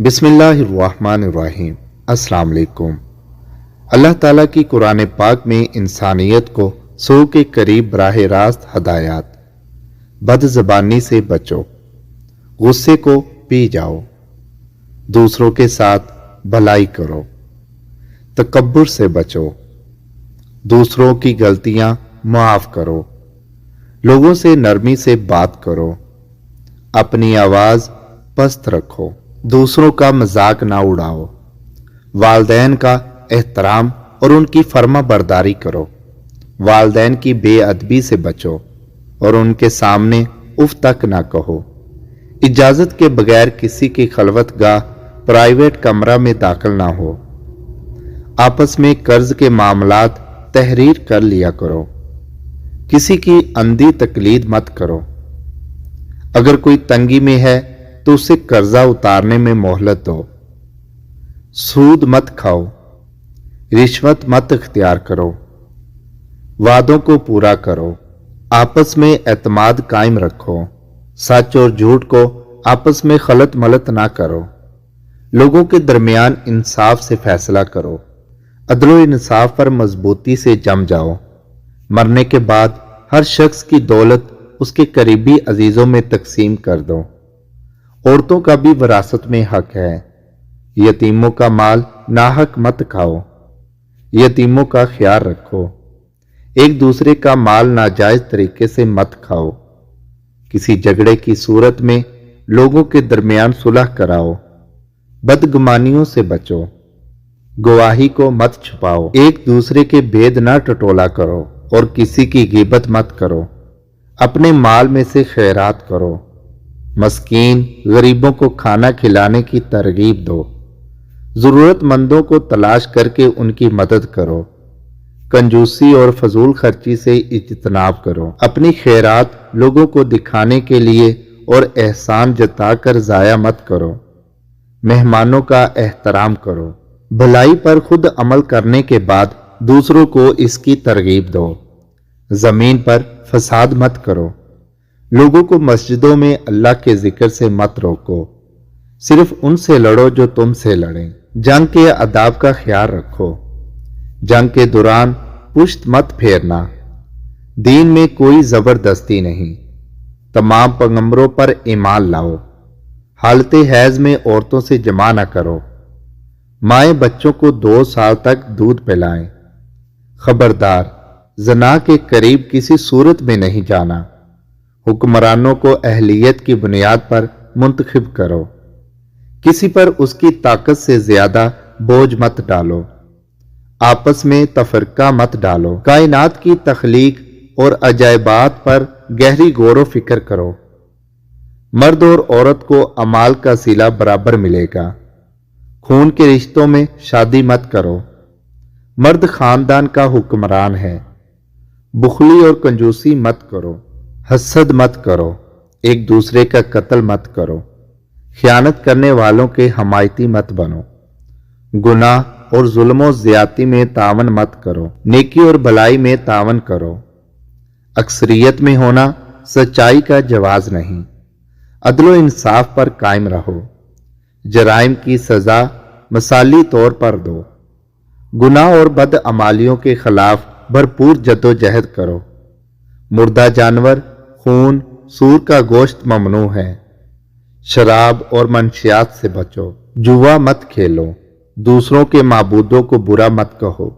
بسم اللہ الرحمن الرحیم۔ السلام علیکم۔ اللہ تعالیٰ کی قرآن پاک میں انسانیت کو سو کے قریب براہ راست ہدایات۔ بد زبانی سے بچو، غصے کو پی جاؤ، دوسروں کے ساتھ بھلائی کرو، تکبر سے بچو، دوسروں کی غلطیاں معاف کرو، لوگوں سے نرمی سے بات کرو، اپنی آواز پست رکھو، دوسروں کا مذاق نہ اڑاؤ، والدین کا احترام اور ان کی فرما برداری کرو، والدین کی بے ادبی سے بچو اور ان کے سامنے اف تک نہ کہو، اجازت کے بغیر کسی کی خلوت گاہ پرائیویٹ کمرہ میں داخل نہ ہو، آپس میں قرض کے معاملات تحریر کر لیا کرو، کسی کی اندھی تقلید مت کرو، اگر کوئی تنگی میں ہے تو اسے قرضہ اتارنے میں مہلت دو، سود مت کھاؤ، رشوت مت اختیار کرو، وعدوں کو پورا کرو، آپس میں اعتماد قائم رکھو، سچ اور جھوٹ کو آپس میں خلط ملط نہ کرو، لوگوں کے درمیان انصاف سے فیصلہ کرو، عدل و انصاف پر مضبوطی سے جم جاؤ، مرنے کے بعد ہر شخص کی دولت اس کے قریبی عزیزوں میں تقسیم کر دو، عورتوں کا بھی وراثت میں حق ہے، یتیموں کا مال ناحق مت کھاؤ، یتیموں کا خیال رکھو، ایک دوسرے کا مال ناجائز طریقے سے مت کھاؤ، کسی جھگڑے کی صورت میں لوگوں کے درمیان صلح کراؤ، بدگمانیوں سے بچو، گواہی کو مت چھپاؤ، ایک دوسرے کے بید نہ ٹٹولا کرو اور کسی کی غیبت مت کرو، اپنے مال میں سے خیرات کرو، مسکین غریبوں کو کھانا کھلانے کی ترغیب دو، ضرورت مندوں کو تلاش کر کے ان کی مدد کرو، کنجوسی اور فضول خرچی سے اجتناب کرو، اپنی خیرات لوگوں کو دکھانے کے لیے اور احسان جتا کر ضائع مت کرو، مہمانوں کا احترام کرو، بھلائی پر خود عمل کرنے کے بعد دوسروں کو اس کی ترغیب دو، زمین پر فساد مت کرو، لوگوں کو مسجدوں میں اللہ کے ذکر سے مت روکو، صرف ان سے لڑو جو تم سے لڑیں، جنگ کے آداب کا خیال رکھو، جنگ کے دوران پشت مت پھیرنا، دین میں کوئی زبردستی نہیں، تمام پیغمبروں پر ایمان لاؤ، حالت حیض میں عورتوں سے جمع نہ کرو، مائیں بچوں کو 2 سال تک دودھ پلائیں، خبردار زنا کے قریب کسی صورت میں نہیں جانا، حکمرانوں کو اہلیت کی بنیاد پر منتخب کرو، کسی پر اس کی طاقت سے زیادہ بوجھ مت ڈالو، آپس میں تفرقہ مت ڈالو، کائنات کی تخلیق اور عجائبات پر گہری غور و فکر کرو، مرد اور عورت کو اعمال کا صلہ برابر ملے گا، خون کے رشتوں میں شادی مت کرو، مرد خاندان کا حکمران ہے، بخلی اور کنجوسی مت کرو، حسد مت کرو، ایک دوسرے کا قتل مت کرو، خیانت کرنے والوں کے حمایتی مت بنو، گناہ اور ظلم و زیادتی میں تعاون مت کرو، نیکی اور بھلائی میں تعاون کرو، اکثریت میں ہونا سچائی کا جواز نہیں، عدل و انصاف پر قائم رہو، جرائم کی سزا مثالی طور پر دو، گناہ اور بدعمالیوں کے خلاف بھرپور جدوجہد کرو، مردہ جانور، خون، سور کا گوشت ممنوع ہے، شراب اور منشیات سے بچو، جوا مت کھیلو، دوسروں کے معبودوں کو برا مت کہو،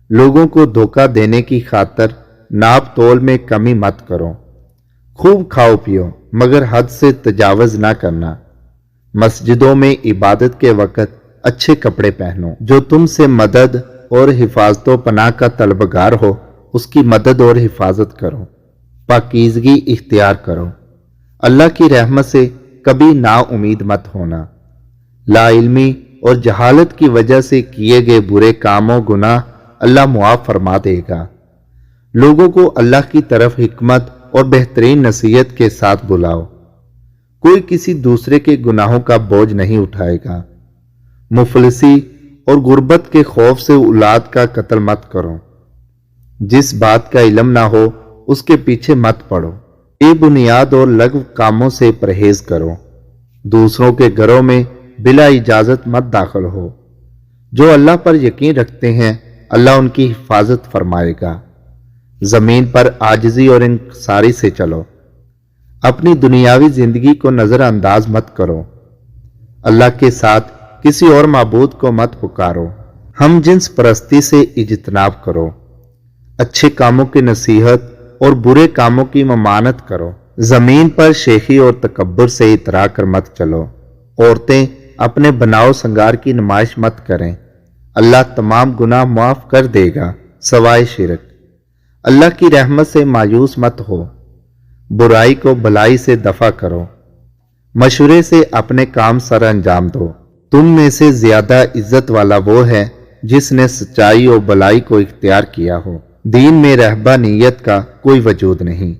لوگوں کو دھوکہ دینے کی خاطر ناپ تول میں کمی مت کرو، خوب کھاؤ پیو مگر حد سے تجاوز نہ کرنا، مسجدوں میں عبادت کے وقت اچھے کپڑے پہنو، جو تم سے مدد اور حفاظت و پناہ کا طلبگار ہو اس کی مدد اور حفاظت کرو، پاکیزگی اختیار کرو، اللہ کی رحمت سے کبھی نا امید مت ہونا، لا علمی اور جہالت کی وجہ سے کیے گئے برے کاموں گناہ اللہ معاف فرما دے گا، لوگوں کو اللہ کی طرف حکمت اور بہترین نصیحت کے ساتھ بلاؤ، کوئی کسی دوسرے کے گناہوں کا بوجھ نہیں اٹھائے گا، مفلسی اور غربت کے خوف سے اولاد کا قتل مت کرو، جس بات کا علم نہ ہو اس کے پیچھے مت پڑو، بے بنیاد اور لغو کاموں سے پرہیز کرو، دوسروں کے گھروں میں بلا اجازت مت داخل ہو۔ جو اللہ پر یقین رکھتے ہیں اللہ ان کی حفاظت فرمائے گا۔ زمین پر عاجزی اور انکساری سے چلو۔ اپنی دنیاوی زندگی کو نظر انداز مت کرو۔ اللہ کے ساتھ کسی اور معبود کو مت پکارو۔ ہم جنس پرستی سے اجتناب کرو۔ اچھے کاموں کی نصیحت اور برے کاموں کی ممانعت کرو۔ زمین پر شیخی اور تکبر سے اترا کر مت چلو۔ عورتیں اپنے بناؤ سنگار کی نمائش مت کریں۔ اللہ تمام گناہ معاف کر دے گا سوائے شرک۔ اللہ کی رحمت سے مایوس مت ہو۔ برائی کو بھلائی سے دفع کرو۔ مشورے سے اپنے کام سر انجام دو۔ تم میں سے زیادہ عزت والا وہ ہے جس نے سچائی اور بھلائی کو اختیار کیا ہو۔ دین میں رہبانیت کا کوئی وجود نہیں۔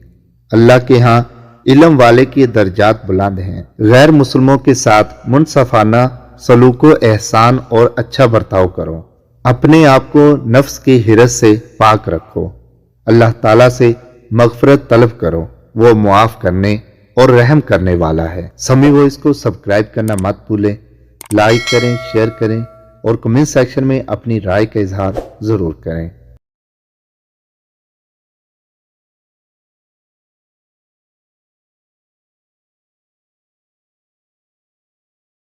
اللہ کے ہاں علم والے کی درجات بلند ہیں۔ غیر مسلموں کے ساتھ منصفانہ سلوک و احسان اور اچھا برتاؤ کرو۔ اپنے آپ کو نفس کی حرص سے پاک رکھو۔ اللہ تعالیٰ سے مغفرت طلب کرو، وہ معاف کرنے اور رحم کرنے والا ہے۔ سمیع اس کو سبسکرائب کرنا مت بھولیں، لائک کریں، شیئر کریں اور کمنٹ سیکشن میں اپنی رائے کا اظہار ضرور کریں۔